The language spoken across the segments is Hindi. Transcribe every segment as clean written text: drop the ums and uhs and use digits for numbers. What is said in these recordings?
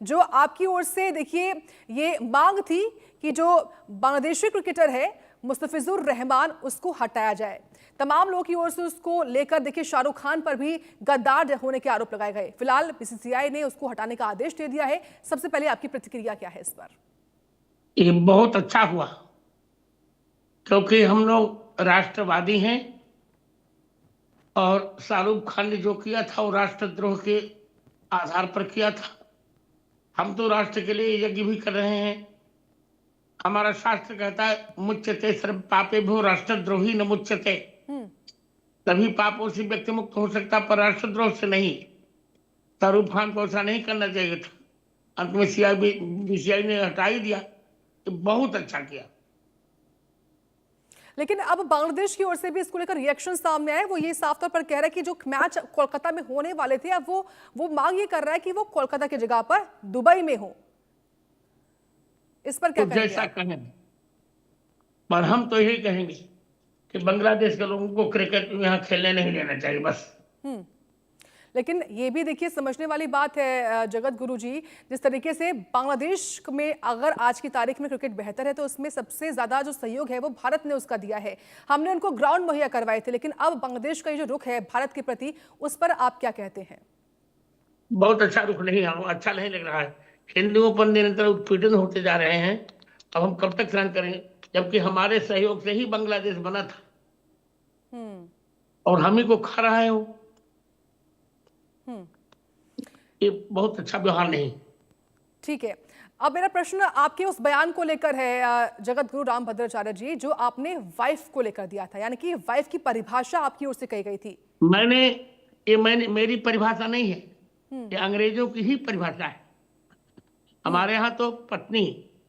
जो आपकी ओर से देखिए ये मांग थी कि जो बांग्लादेशी क्रिकेटर है मुस्तफिजुर रहमान उसको हटाया जाए। तमाम लोगों की ओर से उसको लेकर देखिए शाहरुख खान पर भी गद्दार होने के आरोप लगाए गए। फिलहाल बीसीसीआई ने उसको हटाने का आदेश दे दिया है। सबसे पहले आपकी प्रतिक्रिया क्या है इस पर? ये बहुत अच्छा हुआ, क्योंकि हम लोग राष्ट्रवादी हैं और शाहरुख खान ने जो किया था वो राष्ट्रद्रोह के आधार पर किया था। हम तो राष्ट्र के लिए यज्ञ भी कर रहे हैं। हमारा शास्त्र कहता है मुच्यते सर्व पापे भो राष्ट्रद्रोही न मुच्यते। तभी पापों से व्यक्ति मुक्त हो सकता, पर राष्ट्रद्रोह से नहीं। शाहरुख खान को ऐसा नहीं करना चाहिए था। अंत में बीसीसीआई ने हटा ही दिया। तो बहुत अच्छा किया। लेकिन अब बांग्लादेश की ओर से भी इसको लेकर रिएक्शन सामने आए। वो ये साफ तौर पर कह रहा है कि जो मैच कोलकाता में होने वाले थे, अब वो मांग ये कर रहा है कि वो कोलकाता की जगह पर दुबई में हो। इस पर क्या तो कहेंगे जैसा आप? कहें, पर हम तो यही कहेंगे कि बांग्लादेश के लोगों को क्रिकेट यहाँ खेलने नहीं देना चाहिए बस। लेकिन ये भी देखिए समझने वाली बात है जगत गुरु जी, जिस तरीके से बांग्लादेश में अगर आज की तारीख में क्रिकेट बेहतर है तो उसमें सबसे ज्यादा जो सहयोग है वो भारत ने उसका दिया है। हमने उनको ग्राउंड मुहैया करवाए थे, लेकिन अब बांग्लादेश का ये जो रुख है भारत के प्रति, उस पर आप क्या कहते हैं? बहुत अच्छा रुख नहीं है, अच्छा नहीं लग रहा है। हिंदुओं पर निरंतर उत्पीड़न होते जा रहे हैं। अब हम कब तक सहन करेंगे, जबकि हमारे सहयोग से ही बांग्लादेश बना था और हम ही को खा रहा है वो। ये बहुत अच्छा व्यवहार नहीं। ठीक है, अब मेरा प्रश्न आपके उस बयान को लेकर है जगत गुरु रामभद्राचार्य जी, जो आपने वाइफ को लेकर दिया था, यानी कि वाइफ की परिभाषा आपकी ओर से कही गई थी। मैंने मेरी परिभाषा नहीं है, ये अंग्रेजों की ही परिभाषा है। हमारे यहाँ तो पत्नी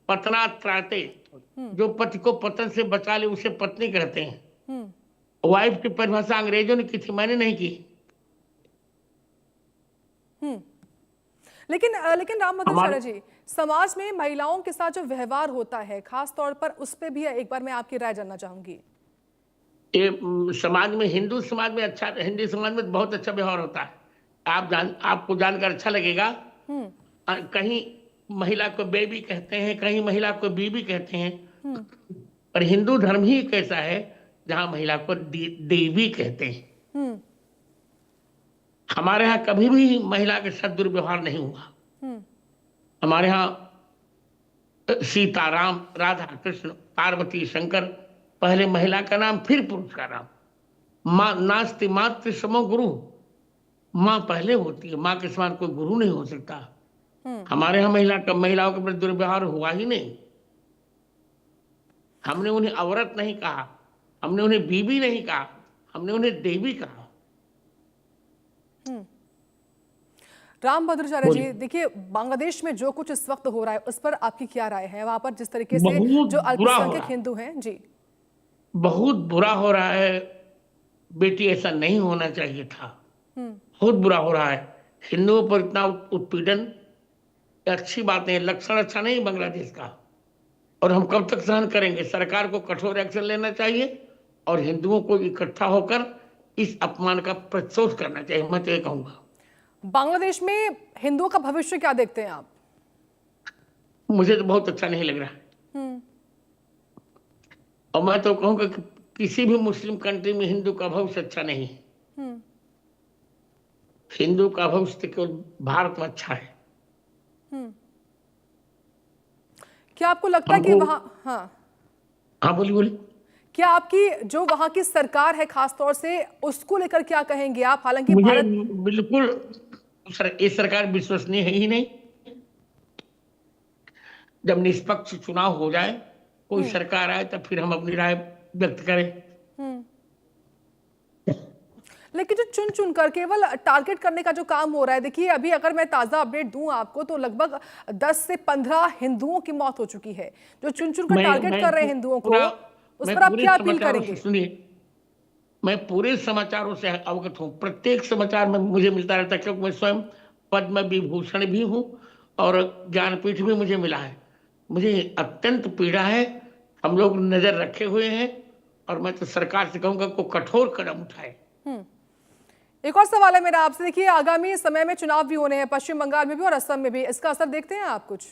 पतना त्राते, जो पति को पतन से बचा ले उसे पत्नी कहते हैं। वाइफ की परिभाषा अंग्रेजों ने की थी, मैंने नहीं की। लेकिन रामभद्राचार्य जी, समाज में महिलाओं के साथ जो व्यवहार होता है खास तौर पर, उस पे भी एक बार मैं आपकी राय जानना चाहूंगी। ये समाज में, हिंदू समाज में बहुत अच्छा व्यवहार होता है। आपको जानकर अच्छा लगेगा। कहीं महिला को बेबी कहते हैं, कहीं महिला को बीबी कहते हैं। पर हिंदू धर्म ही एक ऐसा है जहां महिला को देवी कहते हैं। हमारे यहाँ कभी भी महिला के साथ दुर्व्यवहार नहीं हुआ। हमारे यहाँ सीताराम, राधा कृष्ण, पार्वती, शंकर, पहले महिला का नाम फिर पुरुष का नाम। माँ नास्ति मातृ समो गुरु, माँ पहले होती है, माँ के समान कोई गुरु नहीं हो सकता। हमारे यहाँ महिलाओं के प्रति दुर्व्यवहार हुआ ही नहीं। हमने उन्हें औरत नहीं कहा, हमने उन्हें बीबी नहीं कहा, हमने उन्हें देवी कहा। रामभद्राचार्य जी, देखिए बांग्लादेश में जो कुछ इस वक्त हो रहा है उस पर आपकी क्या राय है? वहां पर जिस तरीके से जो अल्पसंख्यक हिंदू हैं जी, बहुत बुरा हो रहा है। बेटी, ऐसा नहीं होना चाहिए था। बहुत बुरा हो रहा है। हिंदुओं पर इतना उत्पीड़न अच्छी बात नहीं, लक्षण अच्छा नहीं बांग्लादेश का। और हम कब तक सहन करेंगे? सरकार को कठोर एक्शन लेना चाहिए और हिंदुओं को इकट्ठा होकर इस अपमान का प्रतिशोध करना चाहिए। मैं तो ये कहूंगा। बांग्लादेश में हिंदुओं का भविष्य क्या देखते हैं आप? मुझे तो बहुत अच्छा नहीं लग रहा है। और मैं तो कहूंगा कि किसी भी मुस्लिम कंट्री में हिंदू का भविष्य अच्छा नहीं है। हिंदू का भविष्य केवल भारत में अच्छा है। क्या आपको लगता है कि वहां, हाँ बोलिए बोलिए। क्या आपकी जो वहां की सरकार है खास तौर से, उसको लेकर क्या कहेंगे आप? हालांकि मुझे भारत बिल्कुल ये सरकार विश्वसनीय है ही नहीं। जब निष्पक्ष चुनाव हो जाए, कोई सरकार आए, तब फिर हम अपनी राय व्यक्त करें। लेकिन जो चुन चुन कर केवल टारगेट करने का जो काम हो रहा है, देखिए अभी अगर मैं ताजा अपडेट दूं आपको तो लगभग 10 से 15 हिंदुओं की मौत हो चुकी है, जो चुन चुन कर टारगेट कर रहे हैं हिंदुओं को। उस पर आप क्या अपील करेंगे? सुनिए, मैं पूरे समाचारों से अवगत हूँ। प्रत्येक समाचार में मुझे मिलता रहता है, क्योंकि मैं स्वयं पद्म विभूषण भी हूँ और ज्ञानपीठ भी मुझे मिला है। मुझे अत्यंत पीड़ा है। हम लोग नजर रखे हुए हैं और मैं तो सरकार से कहूंगा को कठोर कदम उठाए। एक और सवाल है मेरा आपसे, देखिए आगामी समय में चुनाव भी होने हैं पश्चिम बंगाल में भी और असम में भी, इसका असर देखते हैं आप कुछ?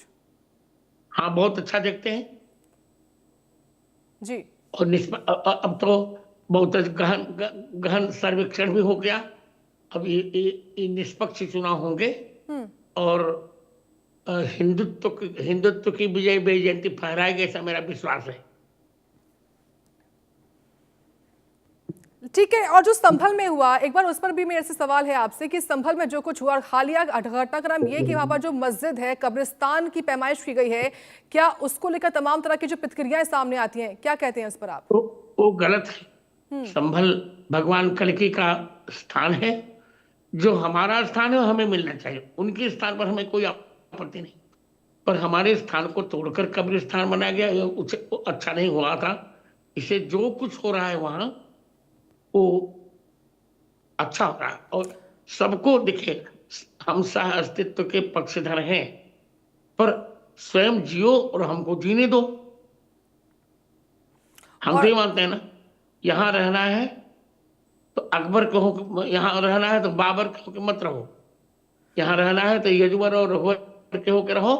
हाँ, बहुत अच्छा देखते हैं। जी। और अब तो बहुत गहन गहन सर्वेक्षण भी हो गया। अब ये निष्पक्ष चुनाव होंगे हम्म। और हिंदुत्व की विजय जयंती फहराएगी, ऐसा मेरा विश्वास है। ठीक है, और जो संभल में हुआ एक बार उस पर भी मेरे से सवाल है आपसे कि संभल में जो कुछ हुआ, हालिया घटनाक्रम ये कि वहां पर जो मस्जिद है कब्रिस्तान की पैमाइश की गई है, क्या उसको लेकर तमाम तरह की जो प्रतिक्रियाएं सामने आती हैं, क्या कहते हैं इस पर आप? वो गलत है। संभल भगवान कल्कि का स्थान है। जो हमारा स्थान है वो हमें मिलना चाहिए, उनके स्थान पर हमें कोई आपत्ति नहीं। पर हमारे स्थान को तोड़कर कब्रिस्तान बनाया गया, ये उसे अच्छा नहीं हुआ था। इसे जो कुछ हो रहा है वहां वो अच्छा हो रहा है। और सबको दिखे, हम सह अस्तित्व के पक्षधर हैं, पर स्वयं जियो और हमको जीने दो। हम तो और ये मानते हैं ना, यहाँ रहना है तो अकबर कहो, यहाँ रहना है तो बाबर कहो कि मत रहो, यहाँ रहना है तो यजुवर और रघुवर के होकर रहो,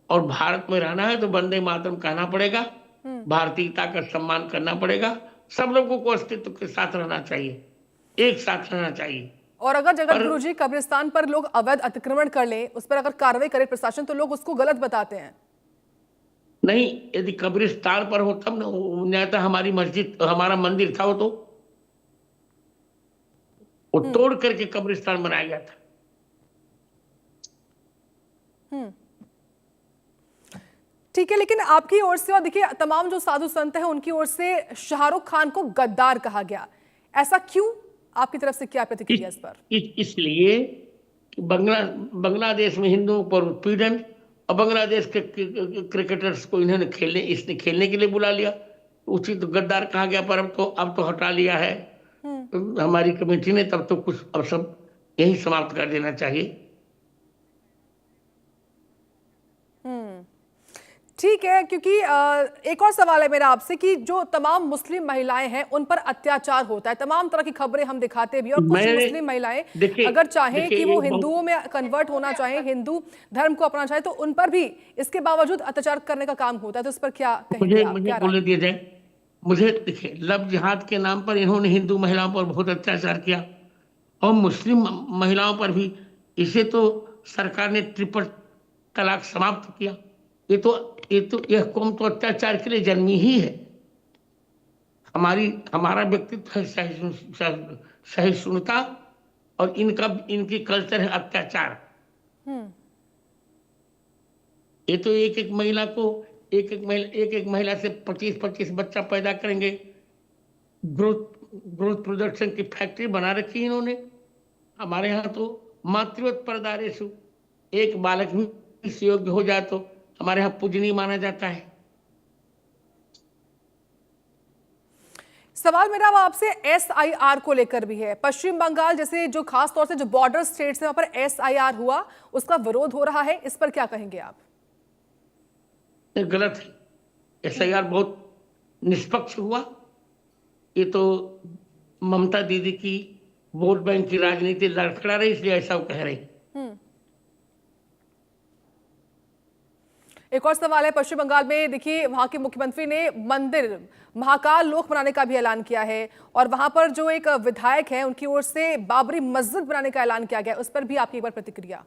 और भारत में रहना है तो वंदे मातरम कहना पड़ेगा, भारतीयता का सम्मान करना पड़ेगा। सब लोगों को अस्तित्व के साथ रहना चाहिए, एक साथ रहना चाहिए। और अगर जगत पर गुरु जी कब्रिस्तान पर लोग अवैध अतिक्रमण कर लें, उस पर अगर कार्रवाई करे प्रशासन, तो लोग उसको गलत बताते हैं। नहीं, यदि कब्रिस्तान पर हो तब ना, न्यायतः हमारी मस्जिद हमारा मंदिर था, वो तोड़ करके कब्रिस्तान बनाया गया था। ठीक है, लेकिन आपकी ओर से और देखिए तमाम जो साधु संत हैं उनकी ओर से शाहरुख खान को गद्दार कहा गया, ऐसा क्यों? आपकी तरफ से क्या प्रतिक्रिया इस पर? इसलिए कि बांग्लादेश में हिंदुओं पर उत्पीड़न, और बांग्लादेश के क्रिकेटर्स को इसने खेलने के लिए बुला लिया, उचित तो गद्दार कहा गया। पर अब तो हटा लिया है हमारी कमेटी ने, तब तो कुछ अब सब यही समाप्त कर देना चाहिए। ठीक है, क्योंकि एक और सवाल है मेरा आपसे कि जो तमाम मुस्लिम महिलाएं हैं उन पर अत्याचार होता है, तमाम तरह की खबरें हम दिखाते भी, और कुछ मुस्लिम महिलाएं अगर चाहें कि वो हिंदुओं में कन्वर्ट होना चाहें, हिंदू धर्म को अपनाना चाहे, तो उन पर भी इसके बावजूद अत्याचार करने का काम होता है, तो इस पर क्या कहेंगे आप? मुझे बोलने दिया जाए। मुझे देखिए, लव जिहाद के नाम पर इन्होंने हिंदू महिलाओं पर बहुत अत्याचार किया, और मुस्लिम महिलाओं पर भी। इसे तो सरकार ने ट्रिपल तलाक समाप्त किया। यह कौम तो अत्याचार के लिए जन्मी ही है। हमारा व्यक्तित्व है सहिष्णुता, और इनकी कल्चर है अत्याचार। ये तो एक एक महिला से 25-25 बच्चा पैदा करेंगे। ग्रोथ प्रोडक्शन की फैक्ट्री बना रखी है इन्होंने। हमारे यहाँ तो मातृवत्परदारेषु, एक बालक भी इस योग्य हो जाए तो हमारे यहाँ पूजनीय माना जाता है। सवाल मेरा आपसे SIR को लेकर भी है। पश्चिम बंगाल जैसे जो खास तौर से जो बॉर्डर स्टेट्स हैं वहां पर SIR हुआ, उसका विरोध हो रहा है, इस पर क्या कहेंगे आप? गलत है। SIR बहुत निष्पक्ष हुआ। ये तो ममता दीदी की वोट बैंक की राजनीति लड़खड़ा रही, इसलिए ऐसा वो कह रही। एक और सवाल है, पश्चिम बंगाल में देखिए वहां के मुख्यमंत्री ने मंदिर महाकाल लोक बनाने का भी ऐलान किया है, और वहां पर जो एक विधायक है उनकी ओर से बाबरी मस्जिद बनाने का ऐलान किया गया, उस पर भी आपकी एक बार प्रतिक्रिया?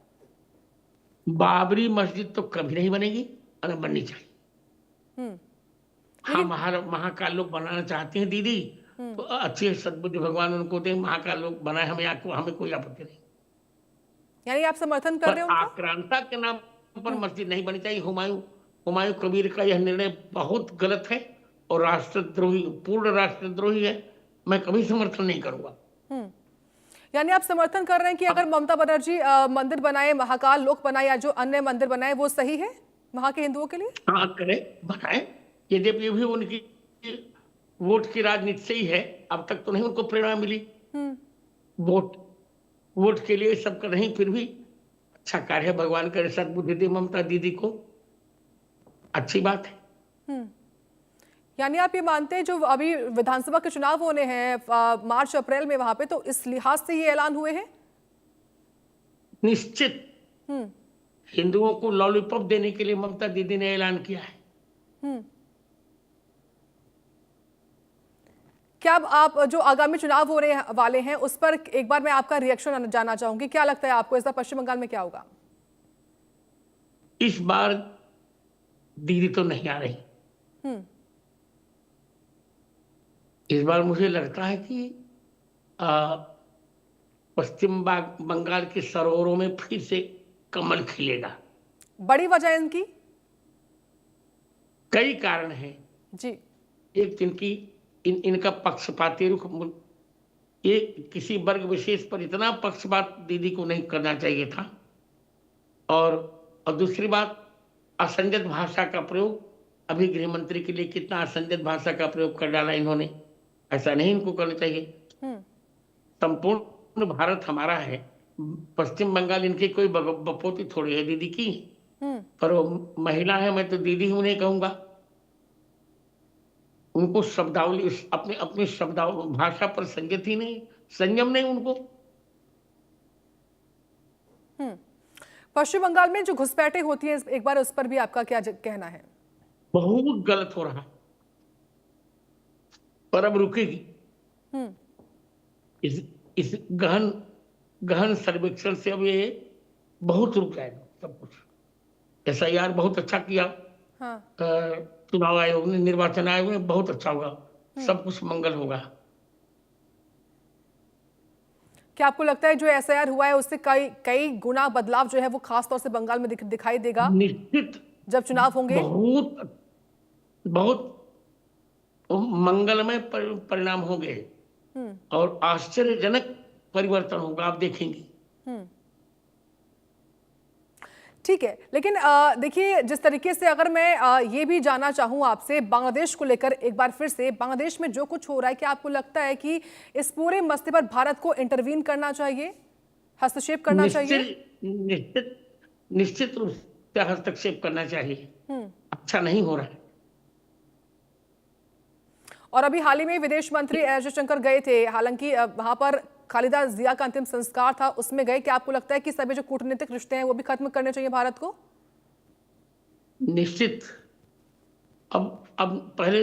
बाबरी मस्जिद तो कभी नहीं बनेगी, अगर बननी चाहिए। हाँ, महाकाल लोक बनाना चाहते हैं दीदी, तो अच्छे सद्बुद्धि भगवान उनको दे, महाकाल लोक बनाए, हमें कोई आपत्ति नहीं। यानी आप समर्थन कर रहे हो? आक्रांता के नाम पर मस्जिद नहीं बनी चाहिए। हुमायूं कबीर का यह निर्णय बहुत गलत है और राष्ट्रद्रोही, पूर्ण राष्ट्रद्रोही है। मैं कभी समर्थन नहीं करूंगा। यानी आप समर्थन कर रहे हैं कि अगर ममता बनर्जी मंदिर बनाए, महाकाल लोक बनाए या जो अन्य मंदिर बनाए, वो सही है वहां के हिंदुओं के लिए? हाँ, करे, बनाए। यद्यपि भी उनकी वोट की राजनीति से ही है, अब तक तो नहीं उनको प्रेरणा मिली वोट के लिए, सब कर रही, फिर भी अच्छा कार्य है। भगवान करे सद्बुद्धि दे ममता दीदी को, अच्छी बात है। यानी आप ये मानते हैं जो अभी विधानसभा के चुनाव होने हैं मार्च अप्रैल में वहां पे, तो इस लिहाज से ये ऐलान हुए हैं? निश्चित हम्म। हिंदुओं को लॉलीपॉप देने के लिए ममता दीदी ने ऐलान किया है। हम्म। क्या अब आप जो आगामी चुनाव होने वाले हैं उस पर एक बार मैं आपका रिएक्शन जानना चाहूंगी, क्या लगता है आपको इस बार पश्चिम बंगाल में क्या होगा? इस बार दीदी तो नहीं आ रही। हम्म। इस बार मुझे लगता है कि पश्चिम बंगाल के सरोवरों में फिर से कमल खिलेगा। बड़ी वजह इनकी? कई कारण हैं जी। एक इनकी इनका पक्षपाती रुख। ये किसी वर्ग विशेष पर इतना पक्षपात दीदी को नहीं करना चाहिए था। और दूसरी बात, असंजत भाषा का प्रयोग। अभी गृह मंत्री के लिए कितना असंजत भाषा का प्रयोग कर डाला इन्होंने, ऐसा नहीं इनको करना चाहिए। संपूर्ण भारत हमारा है, पश्चिम बंगाल इनकी कोई बपोती थोड़ी है दीदी की। पर वो महिला है, मैं तो दीदी ही उन्हें कहूंगा। उनको शब्दावली अपने अपने शब्दावली भाषा पर संयत ही नहीं, संयम नहीं उनको। पश्चिम बंगाल में जो घुसपैठें होती है एक बार उस पर भी आपका क्या कहना है? बहुत गलत हो रहा, पर अब रुकेगी। इस गहन गहन सर्वेक्षण से अब ये बहुत रुक जाएगा सब कुछ। SIR बहुत अच्छा किया। हाँ। चुनाव आयोग ने, निर्वाचन आयोग ने, बहुत अच्छा होगा, सब कुछ मंगल होगा। क्या आपको लगता है जो SIR हुआ है उससे कई कई गुना बदलाव जो है वो खास तौर से बंगाल में दिखाई देगा निश्चित जब चुनाव होंगे? बहुत बहुत मंगलमय परिणाम होंगे और आश्चर्यजनक परिवर्तन होगा, आप देखेंगे। ठीक है, लेकिन देखिए जिस तरीके से अगर मैं ये भी जानना चाहूँ आपसे बांग्लादेश को लेकर एक बार फिर से, बांग्लादेश में जो कुछ हो रहा है क्या आपको लगता है कि इस पूरे मसले पर भारत को इंटरवीन करना चाहिए, हस्तक्षेप करना चाहिए? निश्चित रूप से हस्तक्षेप करना चाहिए। अच्छा नहीं हो रहा है। और अभी हाल ही में विदेश मंत्री एस जयशंकर गए थे, हालांकि वहां पर खालिदा जिया का अंतिम संस्कार था, उसमें गए। क्या आपको लगता है कि सभी जो कूटनीतिक रिश्ते हैं वो भी खत्म करने चाहिए भारत को? निश्चित। अब पहले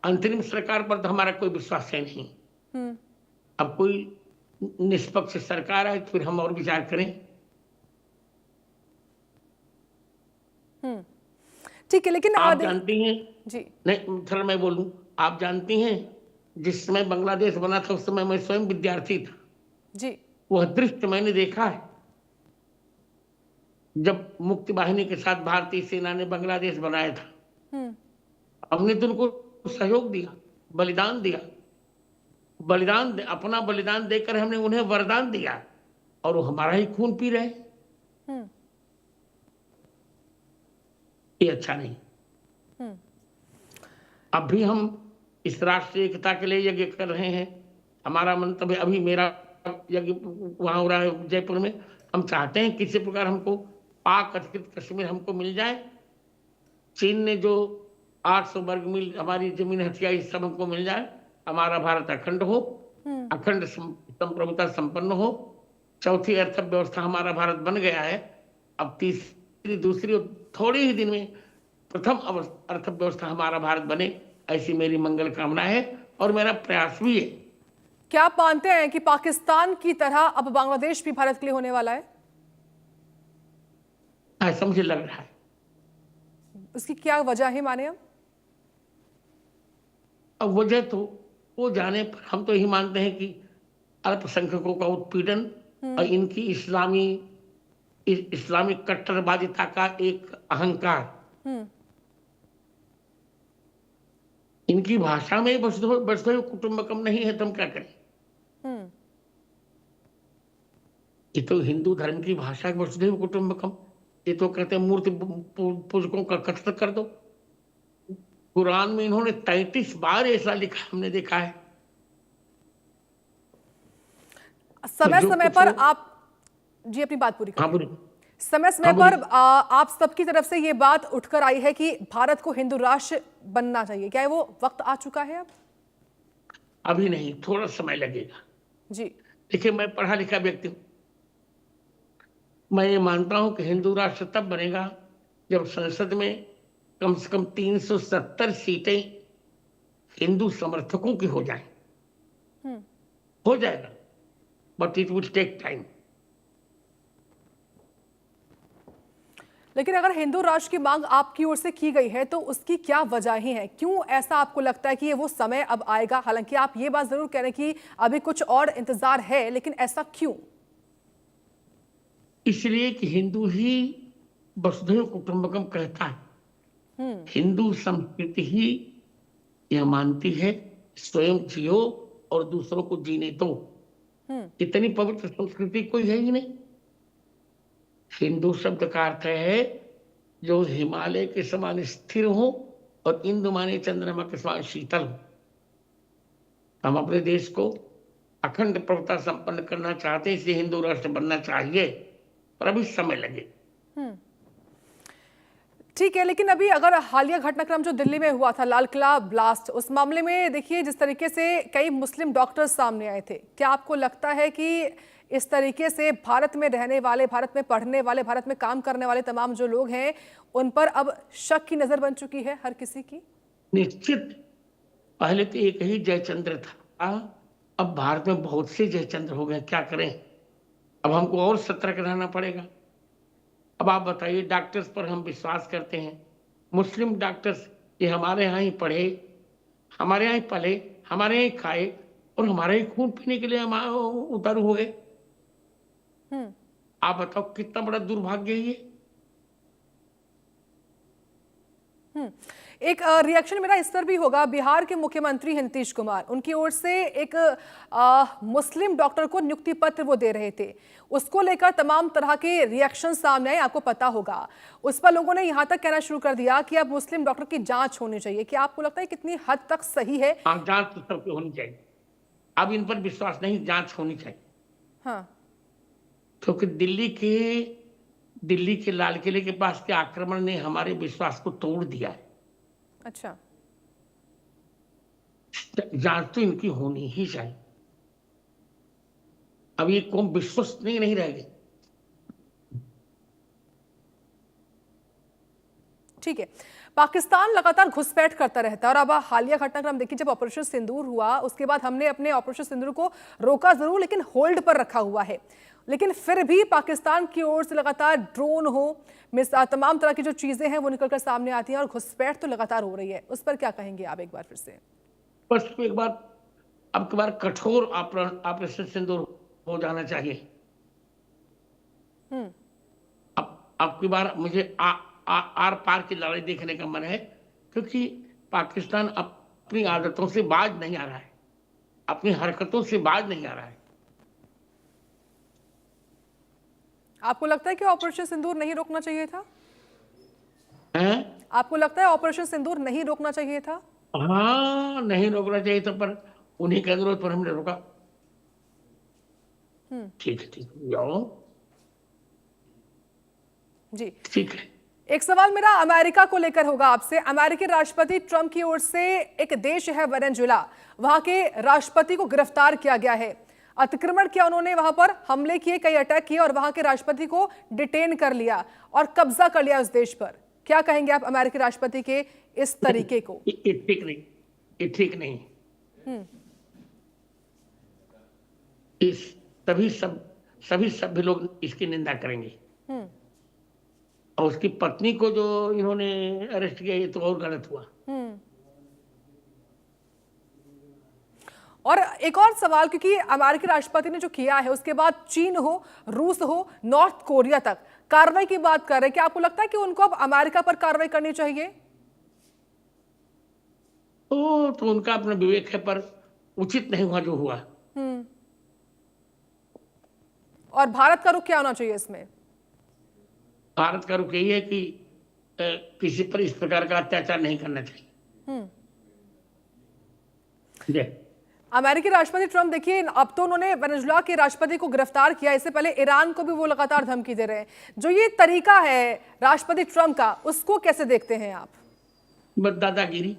अंतरिम सरकार पर तो हमारा कोई विश्वास है नहीं। अब कोई निष्पक्ष सरकार आए तो फिर हम और विचार करें। ठीक है, लेकिन आप जानती हैं जी, नहीं थोड़ा मैं बोलूं, आप जानती हैं जिस समय बांग्लादेश बना था उस समय मैं स्वयं विद्यार्थी था जी। वह दृश्य मैंने देखा है जब मुक्ति वाहिनी के साथ भारतीय सेना ने बांग्लादेश बनाया था। हमने तो उनको सहयोग दिया, बलिदान दिया, अपना बलिदान देकर हमने उन्हें वरदान दिया और वो हमारा ही खून पी रहे। ये अच्छा नहीं। अब भी हम इस राष्ट्रीय एकता के लिए यज्ञ कर रहे हैं। हमारा मंतव्य, अभी मेरा यज्ञ वहां हो रहा है जयपुर में। हम चाहते हैं किसी प्रकार हमको पाक अधिकृत कश्मीर हमको मिल जाए। चीन ने जो 800 वर्ग मील हमारी जमीन हथिया, इस सब हमको मिल जाए। हमारा भारत अखंड हो, अखंड संप्रभुता संपन्न हो। चौथी अर्थव्यवस्था हमारा भारत बन गया है। अब तीसरी, दूसरी, थोड़े ही दिन में प्रथम अर्थव्यवस्था हमारा भारत बने, ऐसी मेरी मंगल कामना है और मेरा प्रयास भी है। क्या आप मानते हैं कि पाकिस्तान की तरह अब बांग्लादेश भी भारत के लिए होने वाला है? ऐसा मुझे लग रहा है। उसकी क्या वजह है माने? अब वजह तो वो जाने पर हम तो यही मानते हैं कि अल्पसंख्यकों का उत्पीड़न और इनकी इस्लामी कट्टरवादिता का एक अहंकार, इनकी भाषा में वसुधैव कुटुंबकम नहीं है तो हम क्या करें? ये तो हिंदू धर्म की भाषा है वसुधैव कुटुंबकम। ये तो कहते हैं मूर्ति पूजकों का कत्ल कर दो। कुरान में इन्होंने 33 बार ऐसा लिखा, हमने देखा है। समय समय पर आप जी अपनी बात पूरी करें। हाँ, समय समय हाँ पर बोलिए। आप सबकी तरफ से ये बात उठकर आई है कि भारत को हिंदू राष्ट्र बनना चाहिए। क्या वो वक्त आ चुका है अब? अभी नहीं, थोड़ा समय लगेगा। जी। देखिए, मैं पढ़ा लिखा व्यक्ति हूँ। मैं ये मानता हूं कि हिंदू राष्ट्र तब बनेगा जब संसद में कम से कम 370 सीटें हिंदू समर्थकों की हो जाएं। हम्म। हो जाएगा, but it would take time. लेकिन अगर हिंदू राष्ट्र की मांग आपकी ओर से की गई है तो उसकी क्या वजहें हैं? क्यों ऐसा आपको लगता है कि ये वो समय अब आएगा? हालांकि आप ये बात जरूर कह रहे हैं कि अभी कुछ और इंतजार है, लेकिन ऐसा क्यों? इसलिए कि हिंदू ही वसुधैव कुटुंबकम कहता है। हिंदू संस्कृति ही यह मानती है, स्वयं जियो और दूसरों को जीने दो। इतनी पवित्र संस्कृति कोई है ही नहीं। हिंदू शब्द का अर्थ है जो हिमालय के समान स्थिर हो और इंदु माने चंद्रमा के समान शीतल हो। हम अपने देश को अखंड प्रभुता संपन्न करना चाहते हैं, इसलिए हिंदू राष्ट्र बनना चाहिए, पर अभी समय लगे। ठीक है, लेकिन अभी अगर हालिया घटनाक्रम जो दिल्ली में हुआ था, लाल किला ब्लास्ट, उस मामले में देखिए जिस तरीके से कई मुस्लिम डॉक्टर्स सामने आए थे, क्या आपको लगता है कि इस तरीके से भारत में रहने वाले, भारत में पढ़ने वाले, भारत में काम करने वाले तमाम जो लोग हैं उन पर अब शक की नजर बन चुकी है हर किसी की? निश्चित। पहले तो एक ही जयचंद्र था, अब भारत में बहुत से जयचंद्र हो गए। क्या करें, अब हमको और सतर्क रहना पड़ेगा। अब आप बताइए, डॉक्टर्स पर हम विश्वास करते हैं, मुस्लिम डॉक्टर्स, ये हमारे यहाँ ही पढ़े, हमारे यहाँ ही पले, हमारे यहाँ ही खाए और हमारे ही खून पीने के लिए हम उतारू हो गए। आप बताओ कितना बड़ा दुर्भाग्य है ये। एक रिएक्शन मेरा इस पर भी होगा। बिहार के मुख्यमंत्री हैं नीतीश कुमार, उनकी ओर से एक मुस्लिम डॉक्टर को नियुक्ति पत्र वो दे रहे थे, उसको लेकर तमाम तरह के रिएक्शन सामने आए, आपको पता होगा। उस पर लोगों ने यहां तक कहना शुरू कर दिया कि अब मुस्लिम डॉक्टर की जांच होनी चाहिए। क्या आपको लगता है कितनी हद तक सही है? हाँ, जांच तो सबकी होनी चाहिए। अब इन पर विश्वास नहीं, जांच होनी चाहिए। हाँ। क्योंकि दिल्ली के लाल किले के पास के आक्रमण ने हमारे विश्वास को तोड़ दिया है। अच्छा। जांच तो इनकी होनी ही चाहिए। अब ये कौम विश्वसनीय नहीं रह गई। ठीक है, पाकिस्तान लगातार घुसपैठ करता रहता है और अब हालिया घटनाक्रम देखिए, जब ऑपरेशन सिंदूर हुआ उसके बाद हमने अपने ऑपरेशन सिंदूर को रोका जरूर, लेकिन होल्ड पर रखा हुआ है। लेकिन फिर भी पाकिस्तान की ओर से लगातार ड्रोन हो, तमाम तरह की जो चीजें हैं वो निकलकर सामने आती हैं और घुसपैठ तो लगातार हो रही है। उस पर क्या कहेंगे आप एक बार फिर से? बस एक बार, अब की बार कठोर ऑपरेशन सिंदूर हो जाना चाहिए। अब की बार मुझे आर पार की लड़ाई देखने का मन है, क्योंकि पाकिस्तान अपनी आदतों से बाज नहीं आ रहा है, अपनी हरकतों से बाज नहीं आ रहा है। आपको लगता है कि ऑपरेशन सिंदूर नहीं रोकना चाहिए था? हैं? आपको लगता है ऑपरेशन सिंदूर नहीं रोकना चाहिए था? हाँ, नहीं रोकना चाहिए था, पर उन्हीं के अनुरोध पर हमने रोका। ठीक है, ठीक है, जाओ। जी। ठीक है। एक सवाल मेरा अमेरिका को लेकर होगा आपसे। अमेरिकी राष्ट्रपति ट्रंप की ओर से एक देश है वेनेजुएला, वहां के राष्ट्रपति को गिरफ्तार किया गया है। अतिक्रमण किया उन्होंने, वहां पर हमले किए, कई अटैक किए और वहां के राष्ट्रपति को डिटेन कर लिया और कब्जा कर लिया उस देश पर। क्या कहेंगे आप अमेरिकी राष्ट्रपति के इस तरीके को? ये ठीक नहीं, ये ठीक नहीं। इस सभी सभ्य लोग इसकी निंदा करेंगे। और उसकी पत्नी को जो इन्होंने अरेस्ट किया, ये तो और गलत हुआ। और एक और सवाल, क्योंकि अमेरिकी राष्ट्रपति ने जो किया है उसके बाद चीन हो, रूस हो, नॉर्थ कोरिया तक कार्रवाई की बात कर रहे हैं। क्या आपको लगता है कि उनको अब अमेरिका पर कार्रवाई करनी चाहिए? तो उनका अपना विवेक है, पर उचित नहीं हुआ जो हुआ। और भारत का रुख क्या होना चाहिए इसमें? भारत का रुख यही है कि किसी पर इस प्रकार का अत्याचार नहीं करना चाहिए। जय। अमेरिकी राष्ट्रपति ट्रंप देखिए, अब तो उन्होंने वेनेजुएला के राष्ट्रपति को गिरफ्तार किया, इससे पहले ईरान को भी वो लगातार धमकी दे रहे हैं। जो ये तरीका है राष्ट्रपति ट्रंप का, उसको कैसे देखते हैं आप? बस दादागिरी,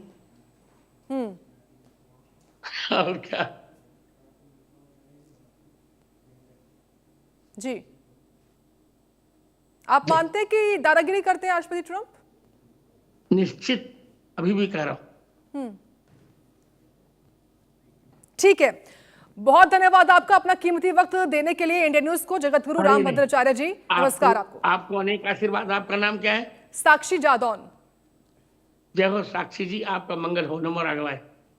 और क्या। जी, आप मानते हैं कि दादागिरी करते हैं राष्ट्रपति ट्रंप? निश्चित, अभी भी कह रहा हूं। ठीक है, बहुत धन्यवाद आपका अपना कीमती वक्त देने के लिए इंडिया न्यूज को। जगतगुरु राम भद्राचार्य जी, नमस्कार आपको। आपको अनेक आशीर्वाद। आपका नाम क्या है? साक्षी जादौन। जय हो साक्षी जी, आपका मंगल हो। नमो राघवाय।